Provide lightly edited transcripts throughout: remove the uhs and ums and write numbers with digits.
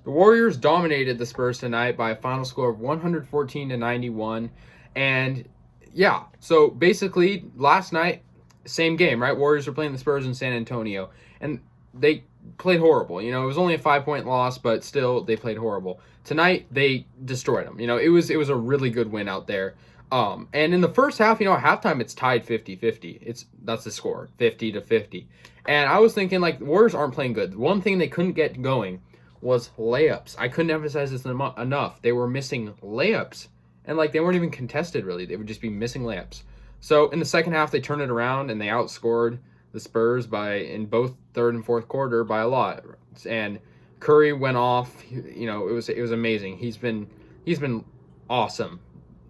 The Warriors dominated the Spurs tonight by a final score of 114-91. And yeah, so basically last night, same game, right? Warriors were playing the Spurs in San Antonio, and they played horrible. It was only a 5-point loss, but still they played horrible. Tonight they destroyed them. It was a really good win out there. And in the first half, at halftime it's tied 50-50. That's the score, 50-50. And I was thinking, like, the Warriors aren't playing good. One thing they couldn't get going was layups. I couldn't emphasize this enough. They were missing layups, and like they weren't even contested really. They would just be missing layups. So in the second half, they turned it around and they outscored the Spurs in both third and fourth quarter by a lot. And Curry went off. It was amazing. He's been awesome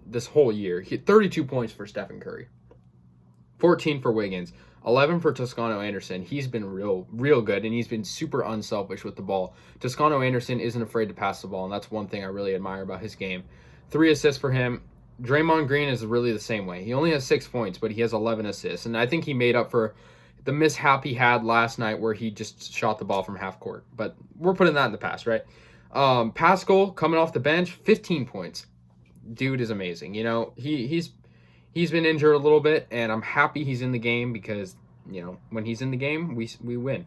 this whole year. 32 points for Stephen Curry, 14 for Wiggins, 11 for Toscano Anderson. He's been real good, and he's been super unselfish with the ball. Toscano Anderson isn't afraid to pass the ball, and that's one thing I really admire about his game. 3 assists for him. Draymond Green is really the same way. He only has 6 points, but he has 11 assists, and I think he made up for the mishap he had last night where he just shot the ball from half court. But we're putting that in the past, right? Pascal coming off the bench, 15 points. Dude is amazing. He's been injured a little bit, and I'm happy he's in the game because, when he's in the game, we win.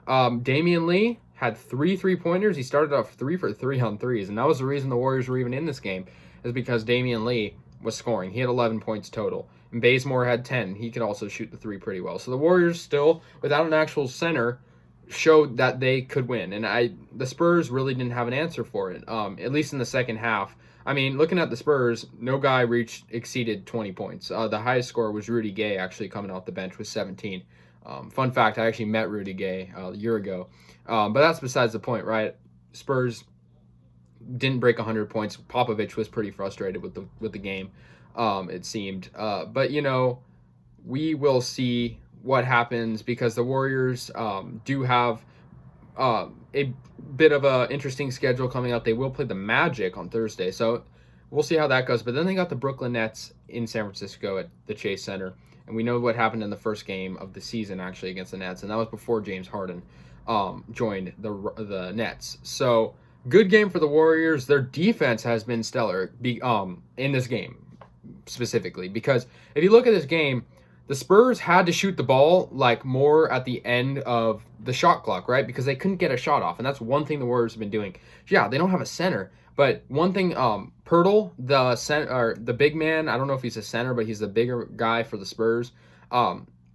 Damian Lee had 3 3-pointers. He started off 3 for 3 on threes, and that was the reason the Warriors were even in this game, is because Damian Lee was scoring. He had 11 points total, and Bazemore had 10. He could also shoot the 3 pretty well. So the Warriors still, without an actual center, showed that they could win, and the Spurs really didn't have an answer for it, at least in the second half. I mean, looking at the Spurs, no guy exceeded 20 points. The highest score was Rudy Gay, actually coming off the bench with 17. Fun fact, I actually met Rudy Gay a year ago. But that's besides the point, right? Spurs didn't break 100 points. Popovich was pretty frustrated with the game, it seemed. But, we will see what happens because the Warriors do have a bit of a interesting schedule coming up. They will play the Magic on Thursday, so we'll see how that goes. But then they got the Brooklyn Nets in San Francisco at the Chase Center, and we know what happened in the first game of the season actually against the Nets, and that was before James Harden joined the Nets. So good game for the Warriors. Their defense has been stellar in this game specifically, because if you look at this game, the Spurs had to shoot the ball like more at the end of the shot clock, right? Because they couldn't get a shot off, and that's one thing the Warriors have been doing. Yeah, they don't have a center, but one thing, Pirtle, the big man, I don't know if he's a center, but he's the bigger guy for the Spurs.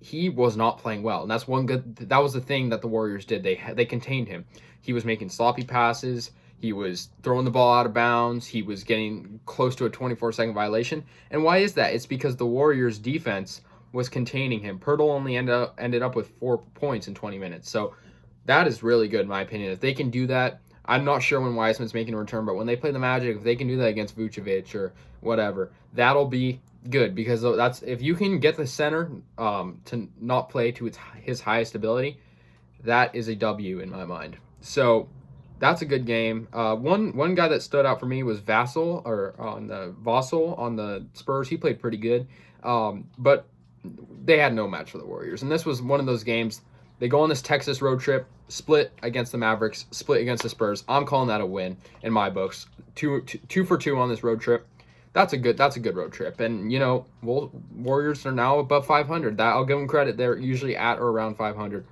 He was not playing well, and that was the thing that the Warriors did. They contained him. He was making sloppy passes. He was throwing the ball out of bounds. He was getting close to a 24-second violation. And why is that? It's because the Warriors' defense was containing him. Pirtle only ended up with 4 points in 20 minutes. So that is really good in my opinion. If they can do that, I'm not sure when Wiseman's making a return, but when they play the Magic, if they can do that against Vucevic or whatever, that'll be good, because that's, if you can get the center to not play to his highest ability, that is a W in my mind. So that's a good game. One guy that stood out for me was Vassell on the Spurs. He played pretty good, but they had no match for the Warriors. And this was one of those games. They go on this Texas road trip, split against the Mavericks, split against the Spurs. I'm calling that a win in my books. Two for two on this road trip. That's a good road trip. And Warriors are now above 500. That, I'll give them credit. They're usually at or around 500,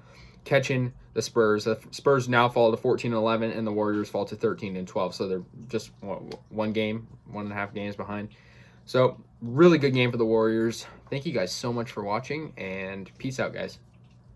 catching the Spurs. The Spurs now fall to 14-11, and the Warriors fall to 13-12. So they're just 1.5 games behind. So really good game for the Warriors. Thank you guys so much for watching, and peace out, guys.